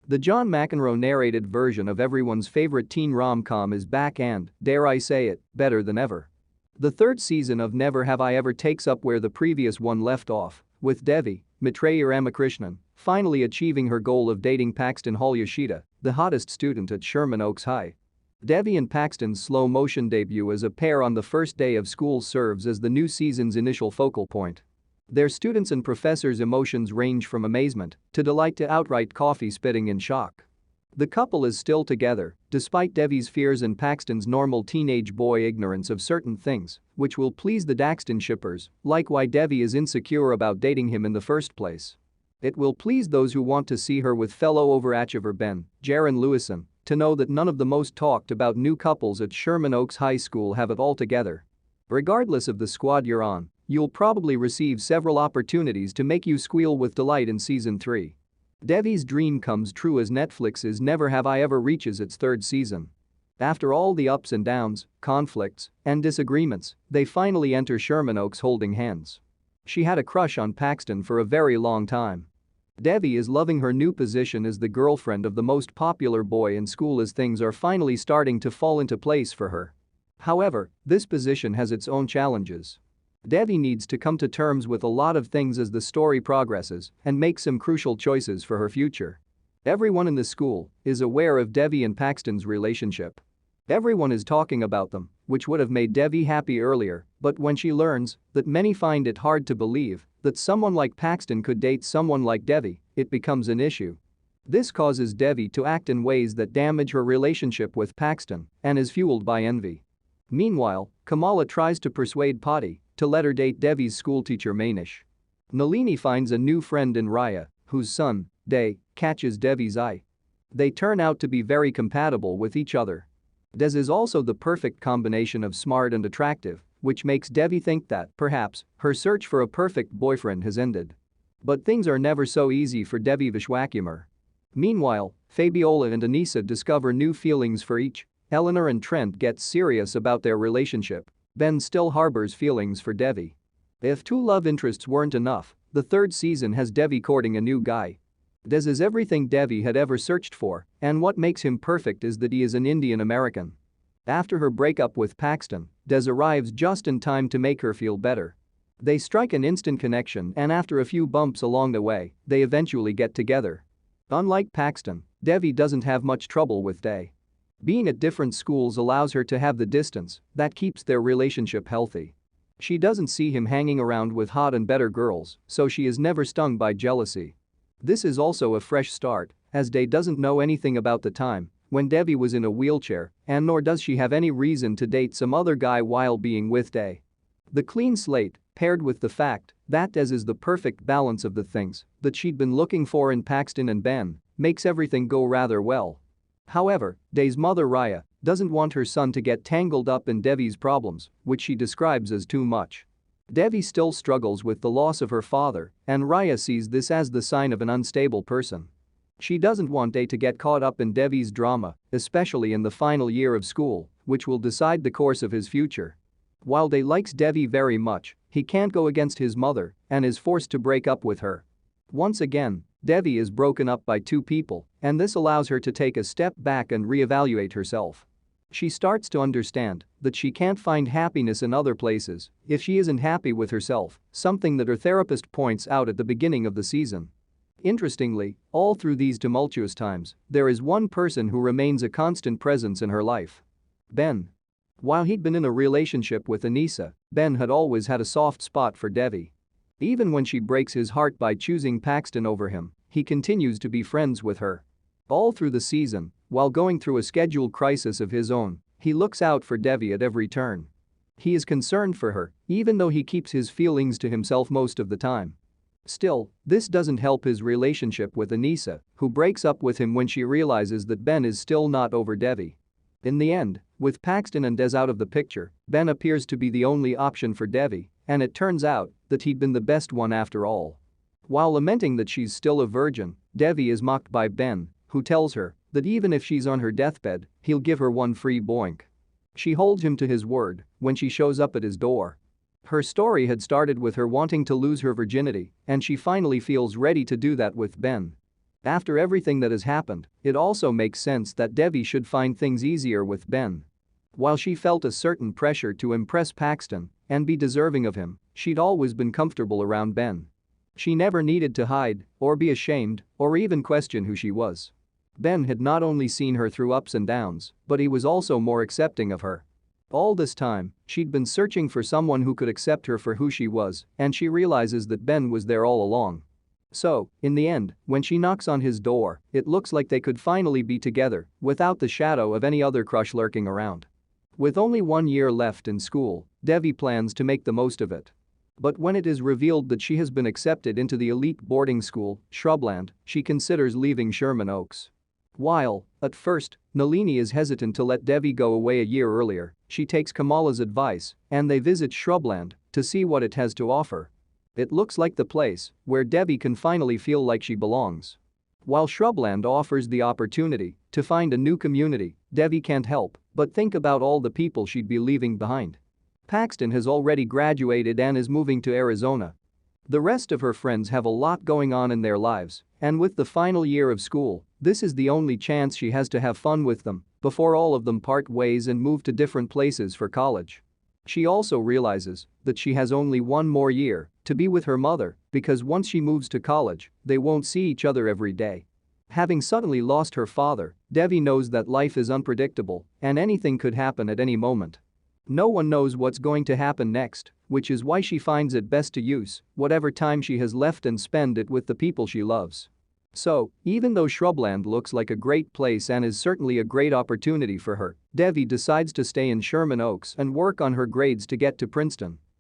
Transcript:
The John McEnroe narrated version of everyone's favorite teen rom-com is back and, dare I say it, better than ever. The third season of Never Have I Ever takes up where the previous one left off, with Devi, Maitreyi Ramakrishnan, finally achieving her goal of dating Paxton Hall Yoshida, the hottest student at Sherman Oaks High. Devi and Paxton's slow-motion debut as a pair on the first day of school serves as the new season's initial focal point. Their students' and professors' emotions range from amazement to delight to outright coffee spitting in shock. The couple is still together, despite Devi's fears and Paxton's normal teenage boy ignorance of certain things, which will please the Daxton shippers, like why Devi is insecure about dating him in the first place. It will please those who want to see her with fellow overachiever Ben, Jaron Lewison, to know that none of the most talked about new couples at Sherman Oaks High School have it all together. Regardless of the squad you're on, you'll probably receive several opportunities to make you squeal with delight in season 3. Devi's dream comes true as Netflix's Never Have I Ever reaches its third season. After all the ups and downs, conflicts, and disagreements, they finally enter Sherman Oaks holding hands. She had a crush on Paxton for a very long time. Devi is loving her new position as the girlfriend of the most popular boy in school as things are finally starting to fall into place for her. However, this position has its own challenges. Devi needs to come to terms with a lot of things as the story progresses and make some crucial choices for her future. Everyone in the school is aware of Devi and Paxton's relationship. Everyone is talking about them, which would have made Devi happy earlier, but when she learns that many find it hard to believe that someone like Paxton could date someone like Devi, it becomes an issue. This causes Devi to act in ways that damage her relationship with Paxton and is fueled by envy. Meanwhile, Kamala tries to persuade Patti to let her date Devi's schoolteacher Manish. Nalini finds a new friend in Raya, whose son, Day, catches Devi's eye. They turn out to be very compatible with each other. Des is also the perfect combination of smart and attractive, which makes Devi think that, perhaps, her search for a perfect boyfriend has ended. But things are never so easy for Devi Vishwakumar. Meanwhile, Fabiola and Anissa discover new feelings for each. Eleanor and Trent get serious about their relationship. Ben still harbors feelings for Devi. If two love interests weren't enough, the third season has Devi courting a new guy. Des is everything Devi had ever searched for, and what makes him perfect is that he is an Indian American. After her breakup with Paxton, Des arrives just in time to make her feel better. They strike an instant connection and after a few bumps along the way, they eventually get together. Unlike Paxton, Devi doesn't have much trouble with Day. Being at different schools allows her to have the distance that keeps their relationship healthy. She doesn't see him hanging around with hot and better girls, so she is never stung by jealousy. This is also a fresh start, as Day doesn't know anything about the time when Devi was in a wheelchair, and nor does she have any reason to date some other guy while being with Day. The clean slate, paired with the fact that Des is the perfect balance of the things that she'd been looking for in Paxton and Ben, makes everything go rather well. However, Day's mother Raya doesn't want her son to get tangled up in Devi's problems, which she describes as too much. Devi still struggles with the loss of her father, and Raya sees this as the sign of an unstable person. She doesn't want Day to get caught up in Devi's drama, especially in the final year of school, which will decide the course of his future. While Day likes Devi very much, he can't go against his mother and is forced to break up with her. Once again, Devi is broken up by two people, and this allows her to take a step back and reevaluate herself. She starts to understand that she can't find happiness in other places if she isn't happy with herself, something that her therapist points out at the beginning of the season. Interestingly, all through these tumultuous times, there is one person who remains a constant presence in her life. Ben. While he'd been in a relationship with Anissa, Ben had always had a soft spot for Devi. Even when she breaks his heart by choosing Paxton over him, he continues to be friends with her. All through the season, while going through a scheduled crisis of his own, he looks out for Devi at every turn. He is concerned for her, even though he keeps his feelings to himself most of the time. Still, this doesn't help his relationship with Anissa, who breaks up with him when she realizes that Ben is still not over Devi. In the end, with Paxton and Des out of the picture, Ben appears to be the only option for Devi, and it turns out that he'd been the best one after all. While lamenting that she's still a virgin, Devi is mocked by Ben, who tells her that even if she's on her deathbed, he'll give her one free boink. She holds him to his word when she shows up at his door. Her story had started with her wanting to lose her virginity, and she finally feels ready to do that with Ben. After everything that has happened, it also makes sense that Devi should find things easier with Ben. While she felt a certain pressure to impress Paxton and be deserving of him, she'd always been comfortable around Ben. She never needed to hide or be ashamed or even question who she was. Ben had not only seen her through ups and downs, but he was also more accepting of her. All this time, she'd been searching for someone who could accept her for who she was, and she realizes that Ben was there all along. So, in the end, when she knocks on his door, it looks like they could finally be together without the shadow of any other crush lurking around. With only 1 year left in school, Devi plans to make the most of it. But when it is revealed that she has been accepted into the elite boarding school, Shrubland, she considers leaving Sherman Oaks. While, at first, Nalini is hesitant to let Devi go away a year earlier, she takes Kamala's advice and they visit Shrubland to see what it has to offer. It looks like the place where Devi can finally feel like she belongs. While Shrubland offers the opportunity to find a new community, Devi can't help but think about all the people she'd be leaving behind. Paxton has already graduated and is moving to Arizona. The rest of her friends have a lot going on in their lives, and with the final year of school, this is the only chance she has to have fun with them before all of them part ways and move to different places for college. She also realizes that she has only 1 more year to be with her mother because once she moves to college, they won't see each other every day. Having suddenly lost her father, Devi knows that life is unpredictable and anything could happen at any moment. No one knows what's going to happen next, which is why she finds it best to use whatever time she has left and spend it with the people she loves. So, even though Shrubland looks like a great place and is certainly a great opportunity for her, Devi decides to stay in Sherman Oaks and work on her grades to get to Princeton.